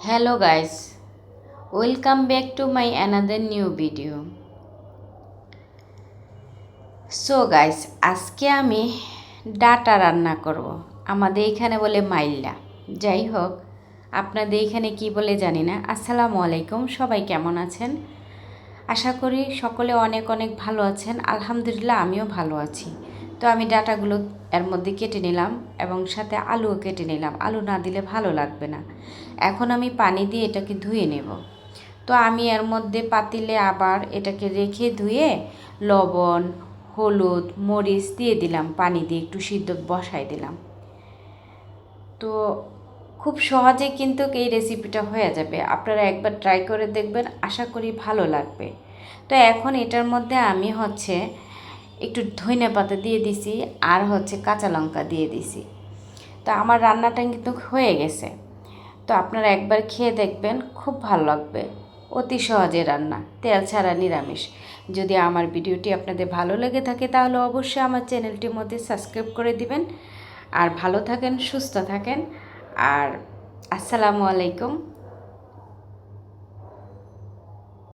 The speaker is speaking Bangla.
Hello guys, welcome back to my another new video. So guys, আজকে আমি ডাটা রান্না করব। আমাদের এখানে বলে মাইল্লা। যাই হোক, আপনাদের এখানে কি বলে জানি না। আসসালামু আলাইকুম, সবাই কেমন আছেন? আশা করি সকলে অনেক অনেক ভালো আছেন। আলহামদুলিল্লাহ আমিও ভালো আছি। তো আমি ডাটাগুলো এর মধ্যে কেটে নিলাম এবং সাথে আলুও কেটে নিলাম। আলু না দিলে ভালো লাগবে না। এখন আমি পানি দিয়ে এটাকে ধুয়ে নেব। তো আমি এর মধ্যে পাতিলে আবার এটাকে রেখে ধুয়ে লবণ, হলুদ, মরিচ দিয়ে দিলাম, পানি দিয়ে একটু সিদ্ধ বসাই দিলাম। তো খুব সহজে কিন্তু এই রেসিপিটা হয়ে যাবে। আপনারা একবার ট্রাই করে দেখবেন, আশা করি ভালো লাগবে। তো এখন এটার মধ্যে আমি একটু ধনিয়া পাতা দিয়ে দিছি আর কাঁচা লঙ্কা দিয়ে দিছি। তো আমার রান্নাটা কিন্তু হয়ে গেছে। তো আপনারা একবার খেয়ে দেখবেন, খুব ভালো লাগবে। অতি সহজে রান্না, তেল ছাড়া নিরামিষ। যদি আমার ভিডিওটি আপনাদের ভালো লেগে থাকে তাহলে অবশ্যই আমার চ্যানেলটির মধ্যে সাবস্ক্রাইব করে দিবেন। আর ভালো থাকেন, সুস্থ থাকেন। আর আসসালামু আলাইকুম।